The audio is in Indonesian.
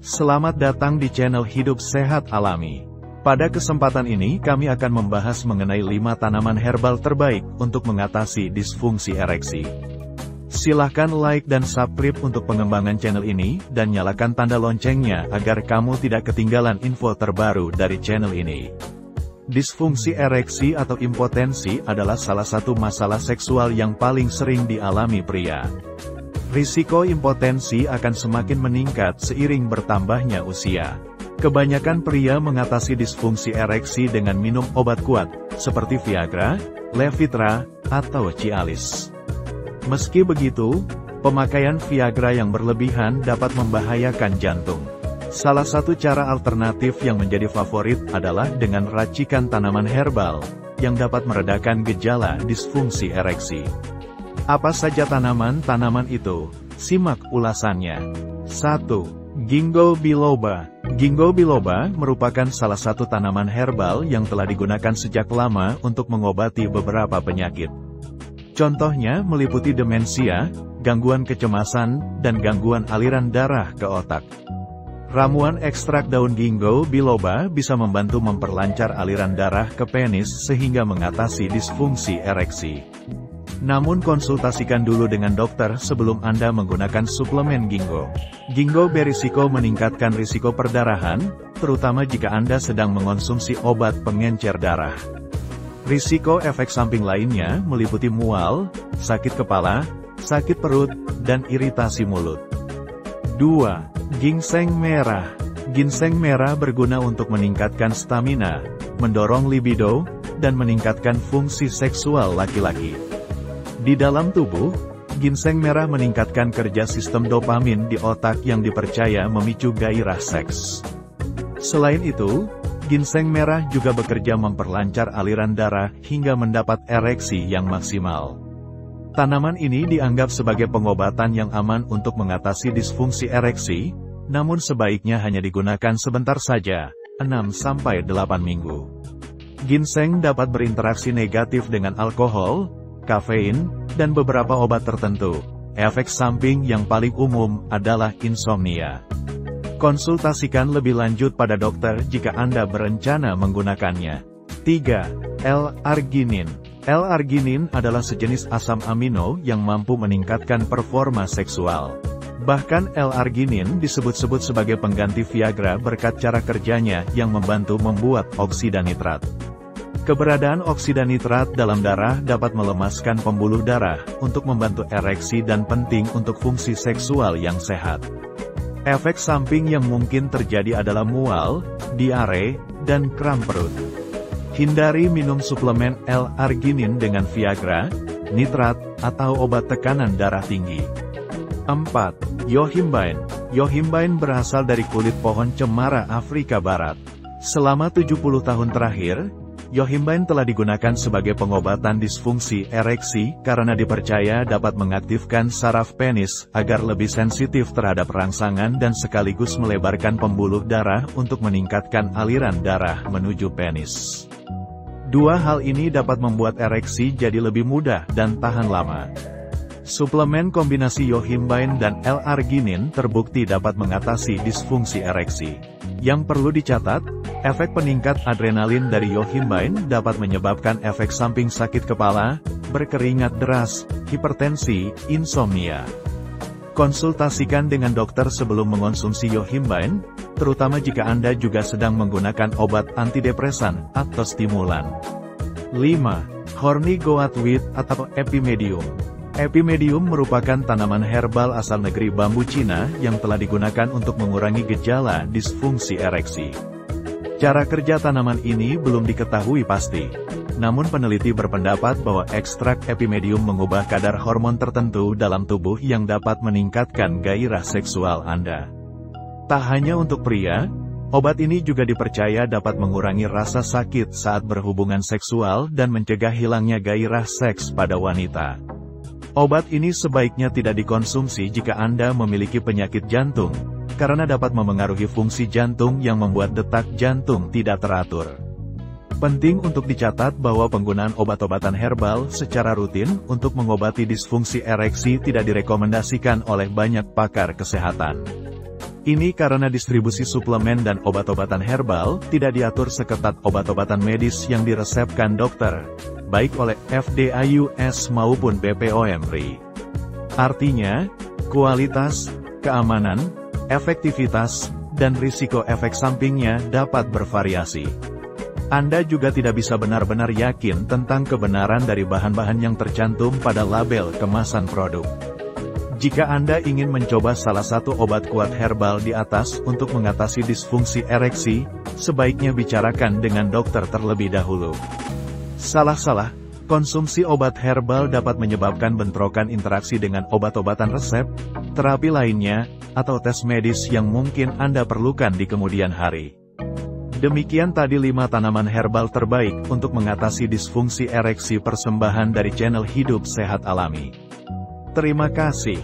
Selamat datang di channel Hidup Sehat Alami. Pada kesempatan ini kami akan membahas mengenai 5 tanaman herbal terbaik untuk mengatasi disfungsi ereksi. Silahkan like dan subscribe untuk pengembangan channel ini, dan nyalakan tanda loncengnya agar kamu tidak ketinggalan info terbaru dari channel ini. Disfungsi ereksi atau impotensi adalah salah satu masalah seksual yang paling sering dialami pria. Risiko impotensi akan semakin meningkat seiring bertambahnya usia. Kebanyakan pria mengatasi disfungsi ereksi dengan minum obat kuat, seperti Viagra, Levitra, atau Cialis. Meski begitu, pemakaian Viagra yang berlebihan dapat membahayakan jantung. Salah satu cara alternatif yang menjadi favorit adalah dengan racikan tanaman herbal, yang dapat meredakan gejala disfungsi ereksi. Apa saja tanaman-tanaman itu? Simak ulasannya. 1. Ginkgo biloba. Ginkgo biloba merupakan salah satu tanaman herbal yang telah digunakan sejak lama untuk mengobati beberapa penyakit. Contohnya meliputi demensia, gangguan kecemasan, dan gangguan aliran darah ke otak. Ramuan ekstrak daun ginkgo biloba bisa membantu memperlancar aliran darah ke penis sehingga mengatasi disfungsi ereksi. Namun konsultasikan dulu dengan dokter sebelum Anda menggunakan suplemen ginkgo. Ginkgo berisiko meningkatkan risiko perdarahan, terutama jika Anda sedang mengonsumsi obat pengencer darah. Risiko efek samping lainnya meliputi mual, sakit kepala, sakit perut, dan iritasi mulut. 2. Ginseng merah. Ginseng merah berguna untuk meningkatkan stamina, mendorong libido, dan meningkatkan fungsi seksual laki-laki. Di dalam tubuh, ginseng merah meningkatkan kerja sistem dopamin di otak yang dipercaya memicu gairah seks. Selain itu, ginseng merah juga bekerja memperlancar aliran darah hingga mendapat ereksi yang maksimal. Tanaman ini dianggap sebagai pengobatan yang aman untuk mengatasi disfungsi ereksi, namun sebaiknya hanya digunakan sebentar saja, 6-8 minggu. Ginseng dapat berinteraksi negatif dengan alkohol, kafein, dan beberapa obat tertentu. Efek samping yang paling umum adalah insomnia. Konsultasikan lebih lanjut pada dokter jika Anda berencana menggunakannya. 3. L-arginin. L-arginin adalah sejenis asam amino yang mampu meningkatkan performa seksual. Bahkan L-arginin disebut-sebut sebagai pengganti Viagra berkat cara kerjanya yang membantu membuat oksida nitrat. Keberadaan oksida nitrat dalam darah dapat melemaskan pembuluh darah untuk membantu ereksi dan penting untuk fungsi seksual yang sehat. Efek samping yang mungkin terjadi adalah mual, diare, dan kram perut. Hindari minum suplemen L-arginin dengan Viagra, nitrat, atau obat tekanan darah tinggi. 4. Yohimbine. Yohimbine berasal dari kulit pohon cemara Afrika Barat. Selama 70 tahun terakhir, Yohimbine telah digunakan sebagai pengobatan disfungsi ereksi karena dipercaya dapat mengaktifkan saraf penis agar lebih sensitif terhadap rangsangan dan sekaligus melebarkan pembuluh darah untuk meningkatkan aliran darah menuju penis. Dua hal ini dapat membuat ereksi jadi lebih mudah dan tahan lama. Suplemen kombinasi Yohimbine dan L-arginin terbukti dapat mengatasi disfungsi ereksi. Yang perlu dicatat, efek peningkat adrenalin dari Yohimbine dapat menyebabkan efek samping sakit kepala, berkeringat deras, hipertensi, insomnia. Konsultasikan dengan dokter sebelum mengonsumsi Yohimbine, terutama jika Anda juga sedang menggunakan obat antidepresan atau stimulan. 5. Horny goatweed atau epimedium. Epimedium merupakan tanaman herbal asal negeri bambu Cina yang telah digunakan untuk mengurangi gejala disfungsi ereksi. Cara kerja tanaman ini belum diketahui pasti. Namun peneliti berpendapat bahwa ekstrak epimedium mengubah kadar hormon tertentu dalam tubuh yang dapat meningkatkan gairah seksual Anda. Tak hanya untuk pria, obat ini juga dipercaya dapat mengurangi rasa sakit saat berhubungan seksual dan mencegah hilangnya gairah seks pada wanita. Obat ini sebaiknya tidak dikonsumsi jika Anda memiliki penyakit jantung, karena dapat memengaruhi fungsi jantung yang membuat detak jantung tidak teratur. Penting untuk dicatat bahwa penggunaan obat-obatan herbal secara rutin untuk mengobati disfungsi ereksi tidak direkomendasikan oleh banyak pakar kesehatan. Ini karena distribusi suplemen dan obat-obatan herbal tidak diatur seketat obat-obatan medis yang diresepkan dokter, baik oleh FDA US maupun BPOM RI. Artinya, kualitas, keamanan, efektivitas, dan risiko efek sampingnya dapat bervariasi. Anda juga tidak bisa benar-benar yakin tentang kebenaran dari bahan-bahan yang tercantum pada label kemasan produk. Jika Anda ingin mencoba salah satu obat kuat herbal di atas untuk mengatasi disfungsi ereksi, sebaiknya bicarakan dengan dokter terlebih dahulu. Salah-salah, konsumsi obat herbal dapat menyebabkan bentrokan interaksi dengan obat-obatan resep, terapi lainnya, atau tes medis yang mungkin Anda perlukan di kemudian hari. Demikian tadi 5 tanaman herbal terbaik untuk mengatasi disfungsi ereksi persembahan dari channel Hidup Sehat Alami. Terima kasih.